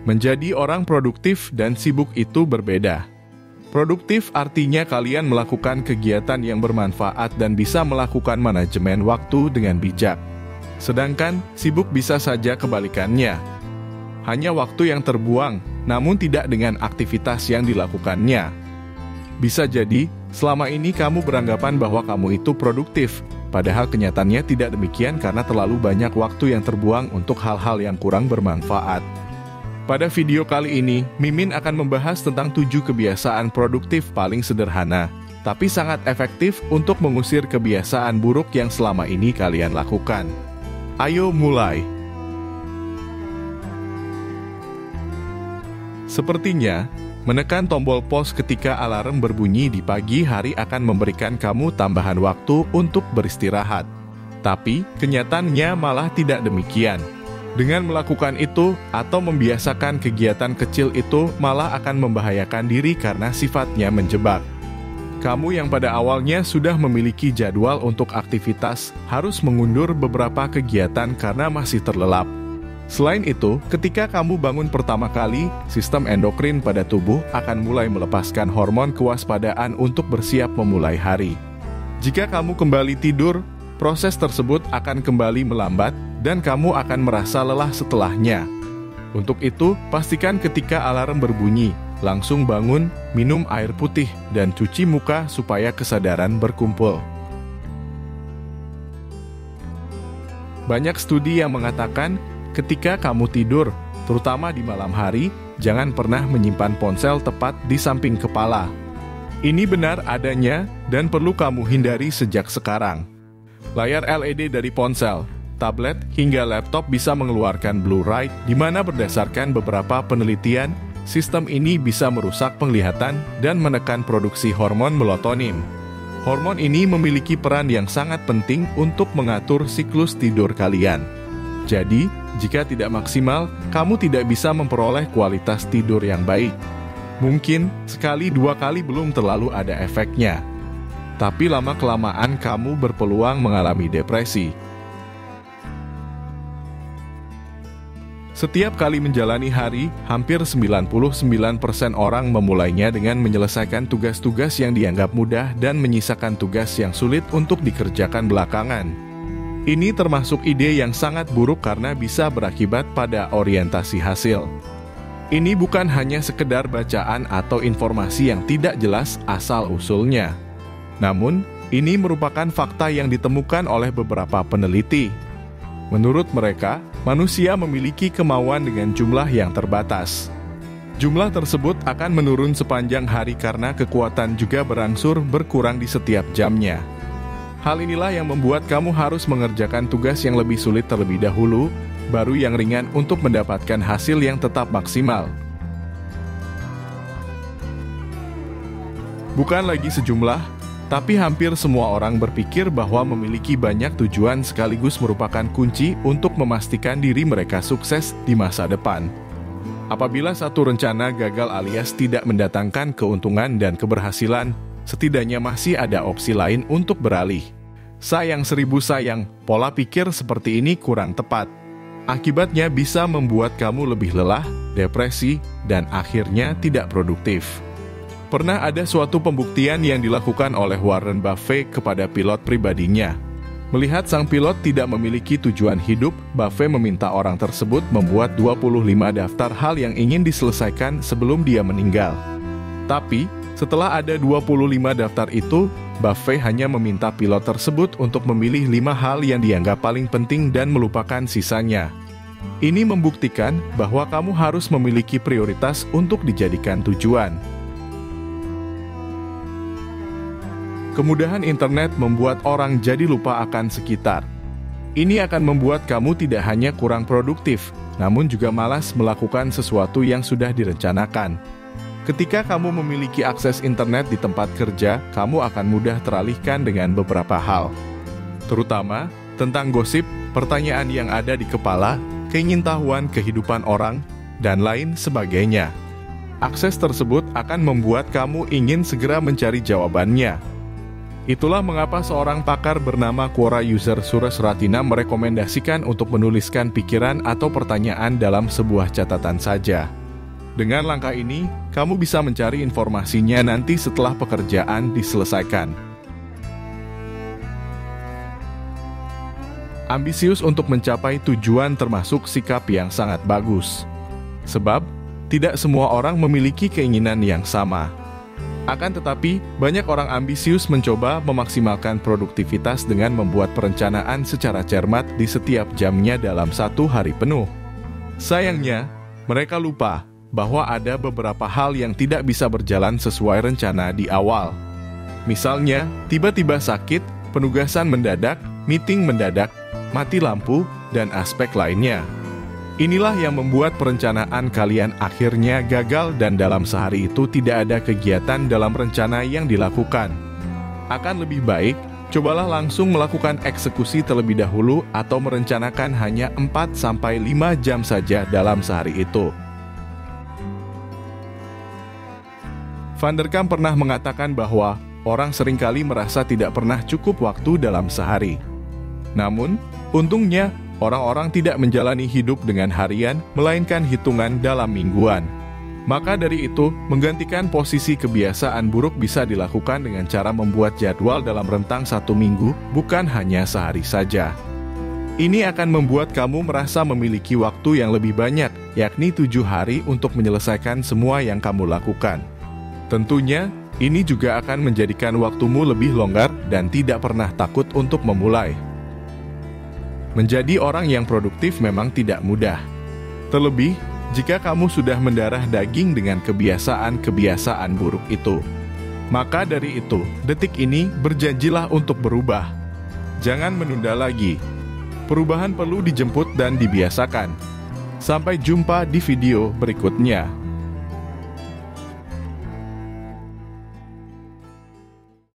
Menjadi orang produktif dan sibuk itu berbeda. Produktif artinya kalian melakukan kegiatan yang bermanfaat dan bisa melakukan manajemen waktu dengan bijak. Sedangkan sibuk bisa saja kebalikannya. Hanya waktu yang terbuang, namun tidak dengan aktivitas yang dilakukannya. Bisa jadi, selama ini kamu beranggapan bahwa kamu itu produktif, padahal kenyataannya tidak demikian karena terlalu banyak waktu yang terbuang untuk hal-hal yang kurang bermanfaat. Pada video kali ini, Mimin akan membahas tentang 7 kebiasaan produktif paling sederhana, tapi sangat efektif untuk mengusir kebiasaan buruk yang selama ini kalian lakukan. Ayo mulai! Sepertinya, menekan tombol pause ketika alarm berbunyi di pagi hari akan memberikan kamu tambahan waktu untuk beristirahat. Tapi, kenyataannya malah tidak demikian. Dengan melakukan itu, atau membiasakan kegiatan kecil itu malah akan membahayakan diri karena sifatnya menjebak. Kamu yang pada awalnya sudah memiliki jadwal untuk aktivitas, harus mengundur beberapa kegiatan karena masih terlelap. Selain itu, ketika kamu bangun pertama kali, sistem endokrin pada tubuh akan mulai melepaskan hormon kewaspadaan untuk bersiap memulai hari. Jika kamu kembali tidur, proses tersebut akan kembali melambat, dan kamu akan merasa lelah setelahnya. Untuk itu, pastikan ketika alarm berbunyi, langsung bangun, minum air putih, dan cuci muka supaya kesadaran berkumpul. Banyak studi yang mengatakan, ketika kamu tidur, terutama di malam hari, jangan pernah menyimpan ponsel tepat di samping kepala. Ini benar adanya, dan perlu kamu hindari sejak sekarang. Layar LED dari ponsel, tablet, hingga laptop bisa mengeluarkan blue light, di mana berdasarkan beberapa penelitian, sistem ini bisa merusak penglihatan dan menekan produksi hormon melatonin. Hormon ini memiliki peran yang sangat penting untuk mengatur siklus tidur kalian. Jadi, jika tidak maksimal, kamu tidak bisa memperoleh kualitas tidur yang baik. Mungkin, sekali dua kali belum terlalu ada efeknya. Tapi lama-kelamaan kamu berpeluang mengalami depresi. Setiap kali menjalani hari, hampir 99% orang memulainya dengan menyelesaikan tugas-tugas yang dianggap mudah dan menyisakan tugas yang sulit untuk dikerjakan belakangan. Ini termasuk ide yang sangat buruk karena bisa berakibat pada orientasi hasil. Ini bukan hanya sekedar bacaan atau informasi yang tidak jelas asal-usulnya. Namun, ini merupakan fakta yang ditemukan oleh beberapa peneliti. Menurut mereka, manusia memiliki kemauan dengan jumlah yang terbatas. Jumlah tersebut akan menurun sepanjang hari karena kekuatan juga berangsur berkurang di setiap jamnya. Hal inilah yang membuat kamu harus mengerjakan tugas yang lebih sulit terlebih dahulu, baru yang ringan untuk mendapatkan hasil yang tetap maksimal. Bukan lagi sejumlah, tapi hampir semua orang berpikir bahwa memiliki banyak tujuan sekaligus merupakan kunci untuk memastikan diri mereka sukses di masa depan. Apabila satu rencana gagal alias tidak mendatangkan keuntungan dan keberhasilan, setidaknya masih ada opsi lain untuk beralih. Sayang seribu sayang, pola pikir seperti ini kurang tepat. Akibatnya bisa membuat kamu lebih lelah, depresi, dan akhirnya tidak produktif. Pernah ada suatu pembuktian yang dilakukan oleh Warren Buffett kepada pilot pribadinya. Melihat sang pilot tidak memiliki tujuan hidup, Buffett meminta orang tersebut membuat 25 daftar hal yang ingin diselesaikan sebelum dia meninggal. Tapi, setelah ada 25 daftar itu, Buffett hanya meminta pilot tersebut untuk memilih 5 hal yang dianggap paling penting dan melupakan sisanya. Ini membuktikan bahwa kamu harus memiliki prioritas untuk dijadikan tujuan. Kemudahan internet membuat orang jadi lupa akan sekitar. Ini akan membuat kamu tidak hanya kurang produktif, namun juga malas melakukan sesuatu yang sudah direncanakan. Ketika kamu memiliki akses internet di tempat kerja, kamu akan mudah teralihkan dengan beberapa hal. Terutama tentang gosip, pertanyaan yang ada di kepala, keingintahuan kehidupan orang, dan lain sebagainya. Akses tersebut akan membuat kamu ingin segera mencari jawabannya. Itulah mengapa seorang pakar bernama Quora User Suresh Ratina merekomendasikan untuk menuliskan pikiran atau pertanyaan dalam sebuah catatan saja. Dengan langkah ini, kamu bisa mencari informasinya nanti setelah pekerjaan diselesaikan. Ambisius untuk mencapai tujuan termasuk sikap yang sangat bagus. Sebab, tidak semua orang memiliki keinginan yang sama. Akan tetapi, banyak orang ambisius mencoba memaksimalkan produktivitas dengan membuat perencanaan secara cermat di setiap jamnya dalam satu hari penuh. Sayangnya, mereka lupa bahwa ada beberapa hal yang tidak bisa berjalan sesuai rencana di awal. Misalnya, tiba-tiba sakit, penugasan mendadak, meeting mendadak, mati lampu, dan aspek lainnya. Inilah yang membuat perencanaan kalian akhirnya gagal dan dalam sehari itu tidak ada kegiatan dalam rencana yang dilakukan. Akan lebih baik, cobalah langsung melakukan eksekusi terlebih dahulu atau merencanakan hanya 4-5 jam saja dalam sehari itu. Van der Kamp pernah mengatakan bahwa orang seringkali merasa tidak pernah cukup waktu dalam sehari. Namun, untungnya, orang-orang tidak menjalani hidup dengan harian, melainkan hitungan dalam mingguan. Maka dari itu, menggantikan posisi kebiasaan buruk bisa dilakukan dengan cara membuat jadwal dalam rentang 1 minggu, bukan hanya sehari saja. Ini akan membuat kamu merasa memiliki waktu yang lebih banyak, yakni 7 hari untuk menyelesaikan semua yang kamu lakukan. Tentunya, ini juga akan menjadikan waktumu lebih longgar dan tidak pernah takut untuk memulai. Menjadi orang yang produktif memang tidak mudah. Terlebih, jika kamu sudah mendarah daging dengan kebiasaan-kebiasaan buruk itu. Maka dari itu, detik ini berjanjilah untuk berubah. Jangan menunda lagi. Perubahan perlu dijemput dan dibiasakan. Sampai jumpa di video berikutnya.